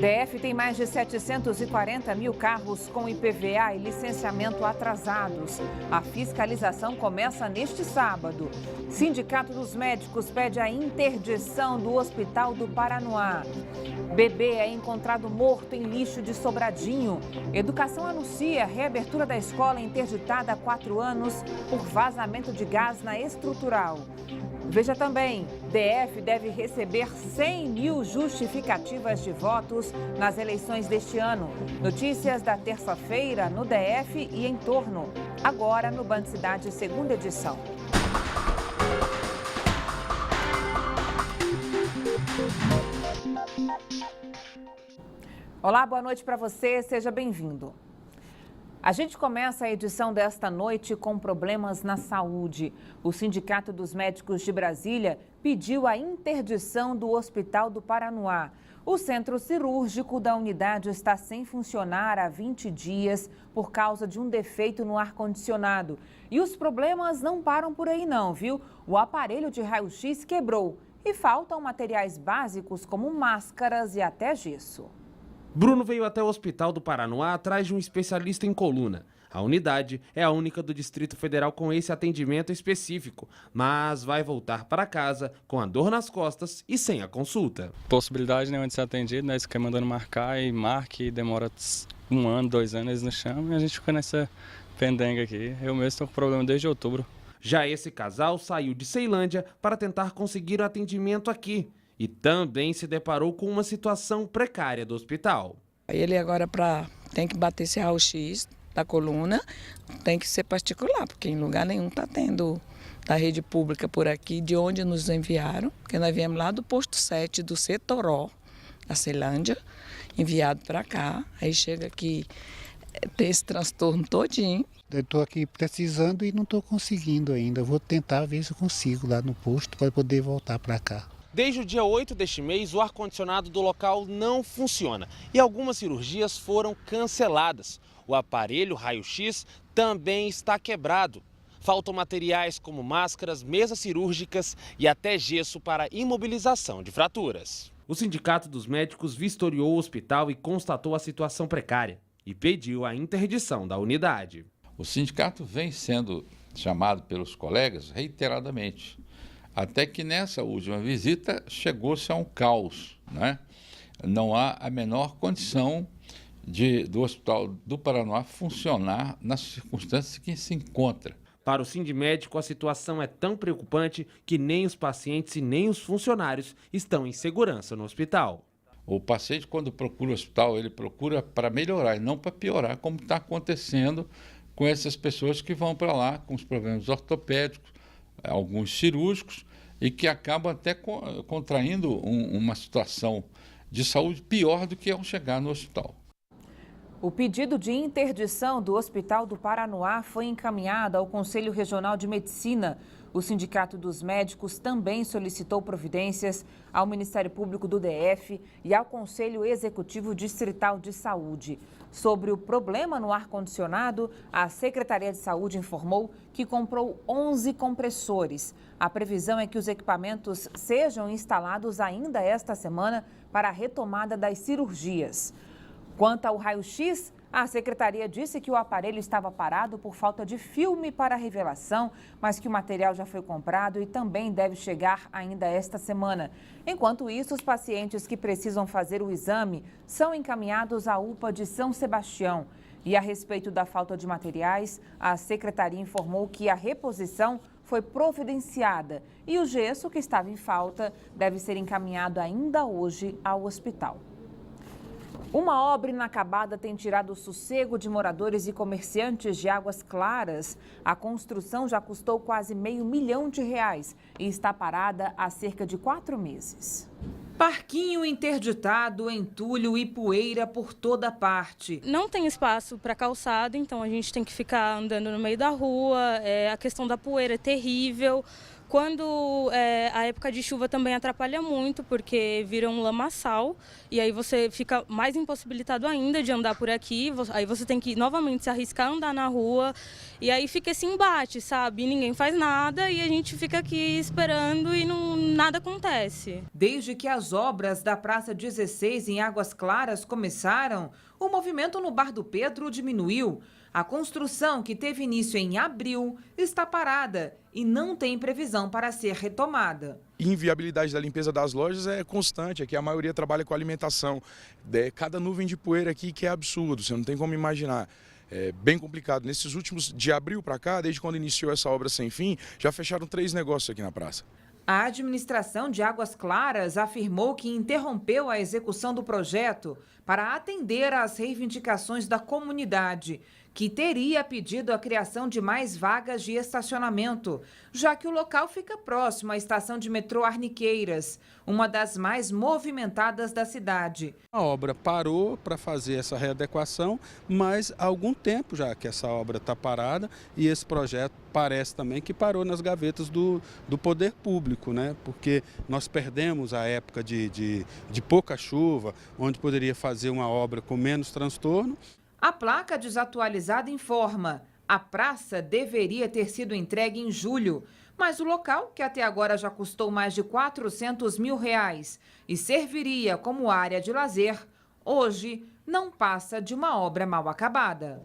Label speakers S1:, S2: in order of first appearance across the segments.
S1: DF tem mais de 740 mil carros com IPVA e licenciamento atrasados. A fiscalização começa neste sábado. Sindicato dos Médicos pede a interdição do Hospital do Paranoá. Bebê é encontrado morto em lixo de Sobradinho. Educação anuncia a reabertura da escola interditada há 4 anos por vazamento de gás na estrutural. Veja também, DF deve receber 100 mil justificativas de votos nas eleições deste ano. Notícias da terça-feira no DF e em torno. Agora no Band Cidade, segunda edição. Olá, boa noite para você, seja bem-vindo. A gente começa a edição desta noite com problemas na saúde. O Sindicato dos Médicos de Brasília pediu a interdição do Hospital do Paranoá. O centro cirúrgico da unidade está sem funcionar há 20 dias por causa de um defeito no ar-condicionado. E os problemas não param por aí não, viu? O aparelho de raio-x quebrou e faltam materiais básicos como máscaras e até gesso.
S2: Bruno veio até o Hospital do Paranoá atrás de um especialista em coluna. A unidade é a única do Distrito Federal com esse atendimento específico, mas vai voltar para casa com a dor nas costas e sem a consulta.
S3: Possibilidade nenhuma de ser atendido, né? Eles ficam mandando marcar e marca e demora 1 ano, 2 anos, eles não chamam e a gente fica nessa pendenga aqui. Eu mesmo estou com problema desde outubro.
S2: Já esse casal saiu de Ceilândia para tentar conseguir o atendimento aqui. E também se deparou com uma situação precária do hospital.
S4: Ele agora tem que bater esse raio-x da coluna, tem que ser particular, porque em lugar nenhum está tendo da rede pública por aqui, de onde nos enviaram, porque nós viemos lá do posto 7 do Setoró, da Ceilândia, enviado para cá, aí chega aqui, tem esse transtorno todinho.
S5: Eu estou aqui precisando e não estou conseguindo ainda, vou tentar ver se eu consigo lá no posto para poder voltar para cá.
S2: Desde o dia 8 deste mês, o ar-condicionado do local não funciona e algumas cirurgias foram canceladas. O aparelho raio-x também está quebrado. Faltam materiais como máscaras, mesas cirúrgicas e até gesso para imobilização de fraturas. O Sindicato dos Médicos vistoriou o hospital e constatou a situação precária e pediu a interdição da unidade.
S6: O sindicato vem sendo chamado pelos colegas reiteradamente. Até que nessa última visita chegou-se a um caos, né? Não há a menor condição do Hospital do Paranoá funcionar nas circunstâncias que se encontra.
S2: Para o Sindimédico, a situação é tão preocupante que nem os pacientes e nem os funcionários estão em segurança no hospital.
S6: O paciente, quando procura o hospital, ele procura para melhorar e não para piorar, como está acontecendo com essas pessoas que vão para lá com os problemas ortopédicos, alguns cirúrgicos, e que acabam até contraindo uma situação de saúde pior do que ao chegar no hospital.
S1: O pedido de interdição do Hospital do Paranoá foi encaminhado ao Conselho Regional de Medicina. O Sindicato dos Médicos também solicitou providências ao Ministério Público do DF e ao Conselho Executivo Distrital de Saúde. Sobre o problema no ar-condicionado, a Secretaria de Saúde informou que comprou 11 compressores. A previsão é que os equipamentos sejam instalados ainda esta semana para a retomada das cirurgias. Quanto ao raio-x, a secretaria disse que o aparelho estava parado por falta de filme para revelação, mas que o material já foi comprado e também deve chegar ainda esta semana. Enquanto isso, os pacientes que precisam fazer o exame são encaminhados à UPA de São Sebastião. E a respeito da falta de materiais, a secretaria informou que a reposição foi providenciada e o gesso que estava em falta deve ser encaminhado ainda hoje ao hospital. Uma obra inacabada tem tirado o sossego de moradores e comerciantes de Águas Claras. A construção já custou quase R$500 mil e está parada há cerca de 4 meses. Parquinho interditado, entulho e poeira por toda parte.
S7: Não tem espaço para calçada, então a gente tem que ficar andando no meio da rua. A questão da poeira é terrível. Quando a época de chuva também atrapalha muito, porque vira um lamaçal e aí você fica mais impossibilitado ainda de andar por aqui, aí você tem que novamente se arriscar a andar na rua e aí fica esse embate, sabe? E ninguém faz nada e a gente fica aqui esperando e nada acontece.
S1: Desde que as obras da Praça 16 em Águas Claras começaram, o movimento no Bar do Pedro diminuiu. A construção, que teve início em abril, está parada e não tem previsão para ser retomada.
S8: A inviabilidade da limpeza das lojas é constante, aqui a maioria trabalha com alimentação. Cada nuvem de poeira aqui que é absurdo, você não tem como imaginar. É bem complicado. Nesses últimos, de abril para cá, desde quando iniciou essa obra sem fim, já fecharam 3 negócios aqui na praça.
S1: A administração de Águas Claras afirmou que interrompeu a execução do projeto para atender às reivindicações da comunidade, que teria pedido a criação de mais vagas de estacionamento, já que o local fica próximo à estação de metrô Arniqueiras, uma das mais movimentadas da cidade.
S9: A obra parou para fazer essa readequação, mas há algum tempo já que essa obra está parada e esse projeto parece também que parou nas gavetas do poder público, né? Porque nós perdemos a época de pouca chuva, onde poderia fazer uma obra com menos transtorno.
S1: A placa desatualizada informa: a praça deveria ter sido entregue em julho, mas o local, que até agora já custou mais de R$400 mil e serviria como área de lazer, hoje não passa de uma obra mal acabada.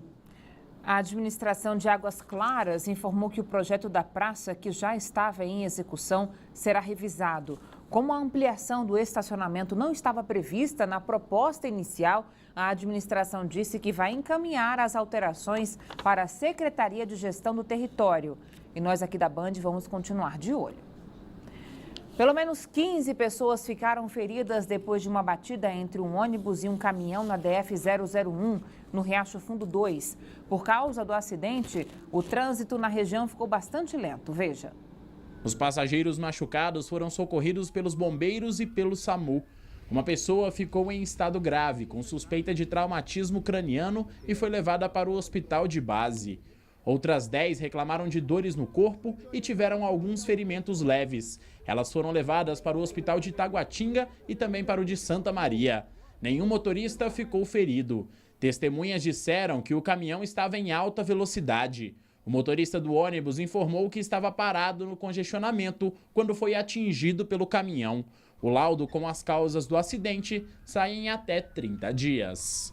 S1: A administração de Águas Claras informou que o projeto da praça, que já estava em execução, será revisado. Como a ampliação do estacionamento não estava prevista na proposta inicial, a administração disse que vai encaminhar as alterações para a Secretaria de Gestão do Território. E nós aqui da Band vamos continuar de olho. Pelo menos 15 pessoas ficaram feridas depois de uma batida entre um ônibus e um caminhão na DF-001, no Riacho Fundo 2. Por causa do acidente, o trânsito na região ficou bastante lento. Veja.
S10: Os passageiros machucados foram socorridos pelos bombeiros e pelo SAMU. Uma pessoa ficou em estado grave, com suspeita de traumatismo craniano e foi levada para o hospital de base. Outras 10 reclamaram de dores no corpo e tiveram alguns ferimentos leves. Elas foram levadas para o hospital de Taguatinga e também para o de Santa Maria. Nenhum motorista ficou ferido. Testemunhas disseram que o caminhão estava em alta velocidade. O motorista do ônibus informou que estava parado no congestionamento quando foi atingido pelo caminhão. O laudo com as causas do acidente sai em até 30 dias.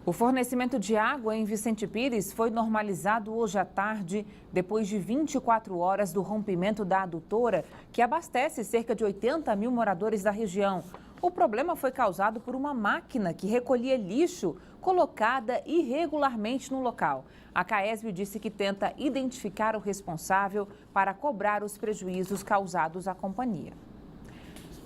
S1: O fornecimento de água em Vicente Pires foi normalizado hoje à tarde, depois de 24 horas do rompimento da adutora, que abastece cerca de 80 mil moradores da região. O problema foi causado por uma máquina que recolhia lixo colocada irregularmente no local. A Caesb disse que tenta identificar o responsável para cobrar os prejuízos causados à companhia.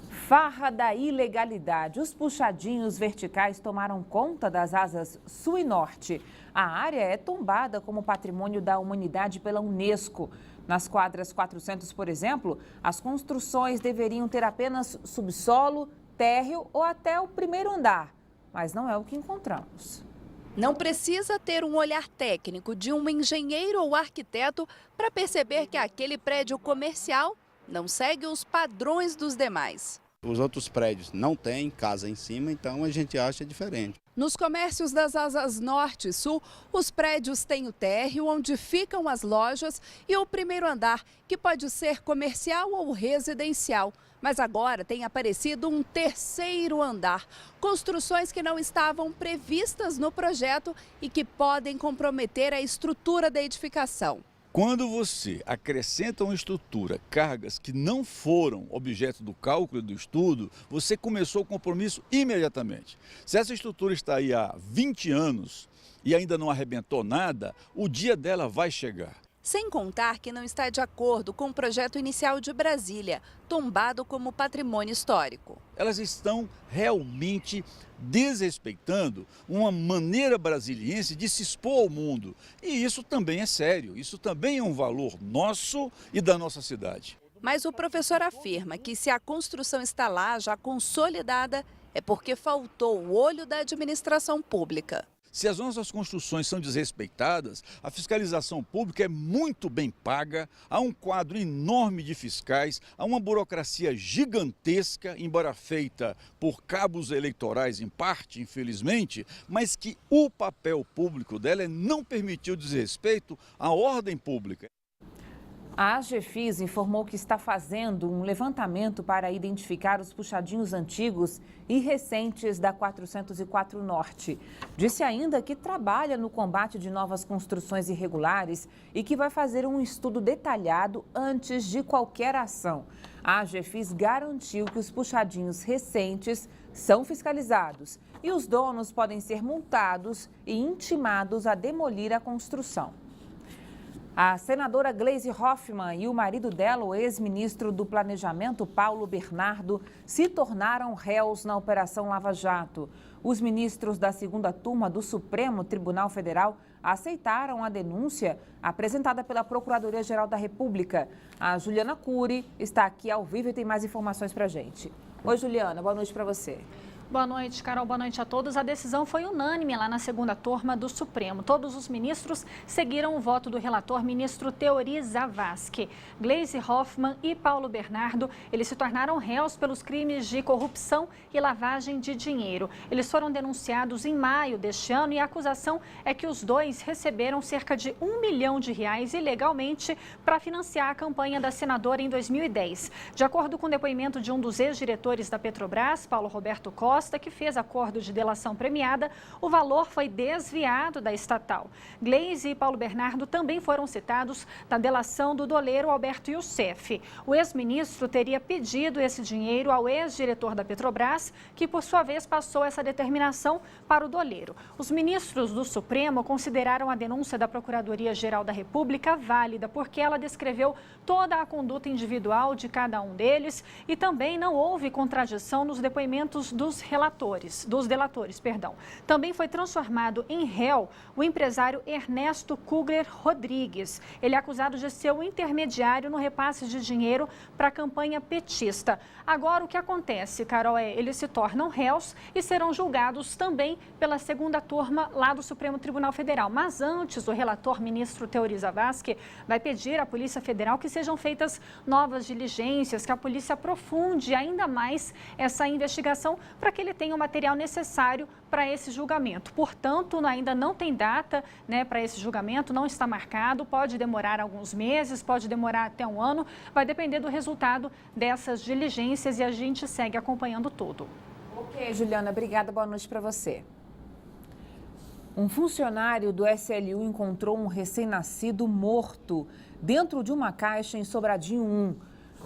S1: Farra da ilegalidade. Os puxadinhos verticais tomaram conta das asas sul e norte. A área é tombada como patrimônio da humanidade pela Unesco. Nas quadras 400, por exemplo, as construções deveriam ter apenas subsolo, térreo ou até o primeiro andar. Mas não é o que encontramos.
S11: Não precisa ter um olhar técnico de um engenheiro ou arquiteto para perceber que aquele prédio comercial não segue os padrões dos demais.
S12: Os outros prédios não têm casa em cima, então a gente acha diferente.
S11: Nos comércios das asas norte e sul, os prédios têm o térreo, onde ficam as lojas, e o primeiro andar, que pode ser comercial ou residencial. Mas agora tem aparecido um terceiro andar. Construções que não estavam previstas no projeto e que podem comprometer a estrutura da edificação.
S13: Quando você acrescenta uma estrutura, cargas que não foram objeto do cálculo e do estudo, você começou o compromisso imediatamente. Se essa estrutura está aí há 20 anos e ainda não arrebentou nada, o dia dela vai chegar.
S11: Sem contar que não está de acordo com o projeto inicial de Brasília, tombado como patrimônio histórico.
S13: Elas estão realmente desrespeitando uma maneira brasiliense de se expor ao mundo. E isso também é sério, isso também é um valor nosso e da nossa cidade.
S11: Mas o professor afirma que se a construção está lá, já consolidada, é porque faltou o olho da administração pública.
S13: Se as nossas construções são desrespeitadas, a fiscalização pública é muito bem paga, há um quadro enorme de fiscais, há uma burocracia gigantesca, embora feita por cabos eleitorais em parte, infelizmente, mas que o papel público dela é não permitir o desrespeito à ordem pública.
S1: A AGFIS informou que está fazendo um levantamento para identificar os puxadinhos antigos e recentes da 404 Norte. Disse ainda que trabalha no combate de novas construções irregulares e que vai fazer um estudo detalhado antes de qualquer ação. A AGFIS garantiu que os puxadinhos recentes são fiscalizados e os donos podem ser multados e intimados a demolir a construção. A senadora Gleisi Hoffmann e o marido dela, o ex-ministro do Planejamento, Paulo Bernardo, se tornaram réus na Operação Lava Jato. Os ministros da segunda turma do Supremo Tribunal Federal aceitaram a denúncia apresentada pela Procuradoria-Geral da República. A Juliana Cury está aqui ao vivo e tem mais informações para a gente. Oi, Juliana, boa noite para você.
S14: Boa noite, Carol. Boa noite a todos. A decisão foi unânime lá na segunda turma do Supremo. Todos os ministros seguiram o voto do relator, ministro Teori Zavascki. Gleisi Hoffmann e Paulo Bernardo, eles se tornaram réus pelos crimes de corrupção e lavagem de dinheiro. Eles foram denunciados em maio deste ano e a acusação é que os dois receberam cerca de R$1 milhão ilegalmente para financiar a campanha da senadora em 2010. De acordo com o depoimento de um dos ex-diretores da Petrobras, Paulo Roberto Costa, que fez acordo de delação premiada, o valor foi desviado da estatal. Gleisi e Paulo Bernardo também foram citados na delação do doleiro Alberto Youssef. O ex-ministro teria pedido esse dinheiro ao ex-diretor da Petrobras, que por sua vez passou essa determinação para o doleiro. Os ministros do Supremo consideraram a denúncia da Procuradoria-Geral da República válida, porque ela descreveu toda a conduta individual de cada um deles e também não houve contradição nos depoimentos dos delatores. Também foi transformado em réu o empresário Ernesto Kugler Rodrigues. Ele é acusado de ser o intermediário no repasse de dinheiro para a campanha petista. Agora, o que acontece, Carol, eles se tornam réus e serão julgados também pela segunda turma lá do Supremo Tribunal Federal. Mas antes, o relator, ministro Teori Zavascki, vai pedir à Polícia Federal que sejam feitas novas diligências, que a polícia aprofunde ainda mais essa investigação para que ele tenha o material necessário para esse julgamento. Portanto, ainda não tem data, para esse julgamento, não está marcado, pode demorar alguns meses, pode demorar até um ano, vai depender do resultado dessas diligências e a gente segue acompanhando tudo.
S1: Ok, Juliana, obrigada, boa noite para você. Um funcionário do SLU encontrou um recém-nascido morto dentro de uma caixa em Sobradinho 1.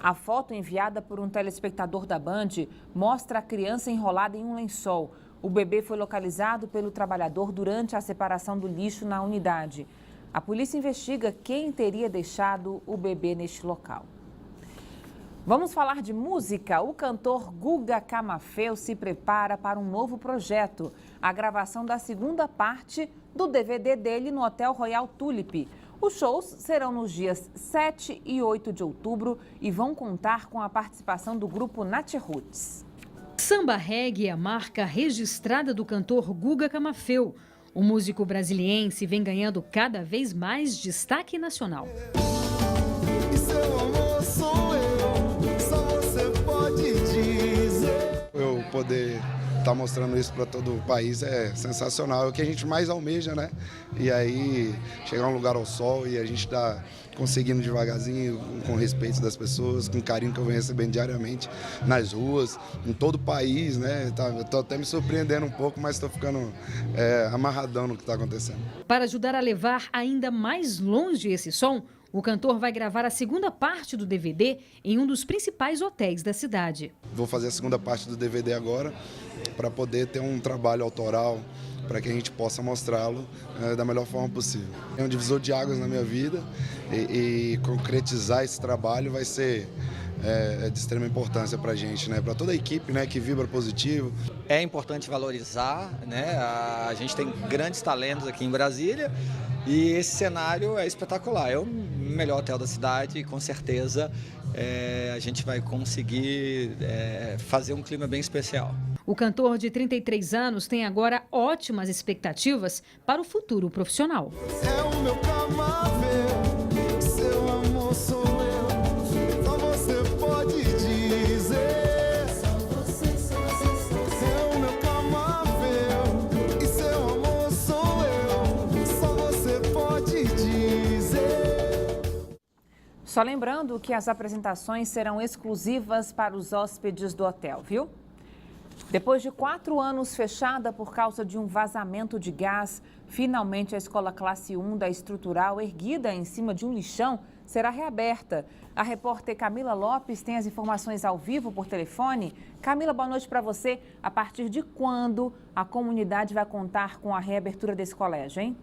S1: A foto enviada por um telespectador da Band mostra a criança enrolada em um lençol. O bebê foi localizado pelo trabalhador durante a separação do lixo na unidade. A polícia investiga quem teria deixado o bebê neste local. Vamos falar de música. O cantor Guga Camafeu se prepara para um novo projeto, a gravação da segunda parte do DVD dele no Hotel Royal Tulip. Os shows serão nos dias 7 e 8 de outubro e vão contar com a participação do grupo Nat Roots.
S15: Samba reggae é a marca registrada do cantor Guga Camafeu. O músico brasiliense vem ganhando cada vez mais destaque nacional.
S16: E seu amor sou eu, só você pode dizer.
S17: Eu poder estar mostrando isso para todo o país é sensacional, é o que a gente mais almeja, né? E aí chegar a um lugar ao sol e a gente tá conseguindo devagarzinho, com respeito das pessoas, com o carinho que eu venho recebendo diariamente nas ruas, em todo o país, né? Eu tô até me surpreendendo um pouco, mas estou ficando amarradão no que está acontecendo.
S15: Para ajudar a levar ainda mais longe esse som, o cantor vai gravar a segunda parte do DVD em um dos principais hotéis da cidade.
S17: Vou fazer a segunda parte do DVD agora, para poder ter um trabalho autoral, para que a gente possa mostrá-lo da melhor forma possível. É um divisor de águas na minha vida e concretizar esse trabalho vai ser de extrema importância para a gente, né? Para toda a equipe, né, que vibra positivo.
S18: É importante valorizar, né? A gente tem grandes talentos aqui em Brasília e esse cenário é espetacular. É o melhor hotel da cidade e com certeza a gente vai conseguir fazer um clima bem especial.
S15: O cantor de 33 anos tem agora ótimas expectativas para o futuro profissional.
S16: É o meu Camavel, seu amor sou eu, só você pode dizer. É o meu Camavel, e seu amor sou eu, só você pode dizer.
S1: Só lembrando que as apresentações serão exclusivas para os hóspedes do hotel, viu? Depois de 4 anos fechada por causa de um vazamento de gás, finalmente a escola classe 1 da Estrutural, erguida em cima de um lixão, será reaberta. A repórter Camila Lopes tem as informações ao vivo por telefone. Camila, boa noite para você. A partir de quando a comunidade vai contar com a reabertura desse colégio, hein?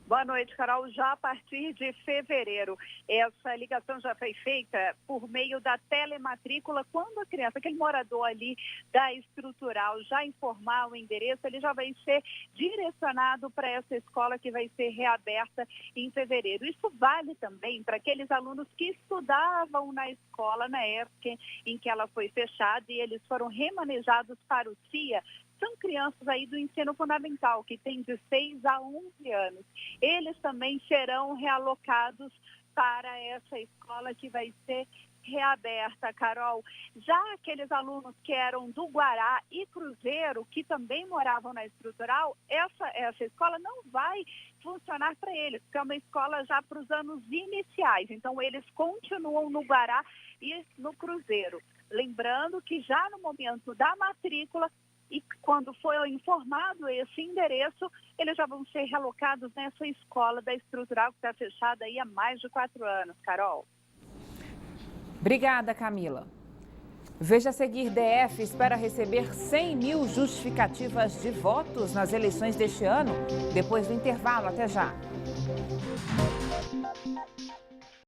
S19: Boa noite, Carol. Já a partir de fevereiro, essa ligação já foi feita por meio da telematrícula. Quando a criança, aquele morador ali da Estrutural, já informar o endereço, ele já vai ser direcionado para essa escola que vai ser reaberta em fevereiro. Isso vale também para aqueles alunos que estudavam na escola na época em que ela foi fechada e eles foram remanejados para o CIA. São crianças aí do ensino fundamental, que tem de 6 a 11 anos. Eles também serão realocados para essa escola que vai ser reaberta, Carol. Já aqueles alunos que eram do Guará e Cruzeiro, que também moravam na Estrutural, essa escola não vai funcionar para eles, porque é uma escola já para os anos iniciais. Então, eles continuam no Guará e no Cruzeiro. Lembrando que já no momento da matrícula, e quando foi informado esse endereço, eles já vão ser realocados nessa escola da Estrutural que está fechada aí há mais de 4 anos, Carol.
S1: Obrigada, Camila. Veja a seguir, DF espera receber 100 mil justificativas de votos nas eleições deste ano. Depois do intervalo, até já.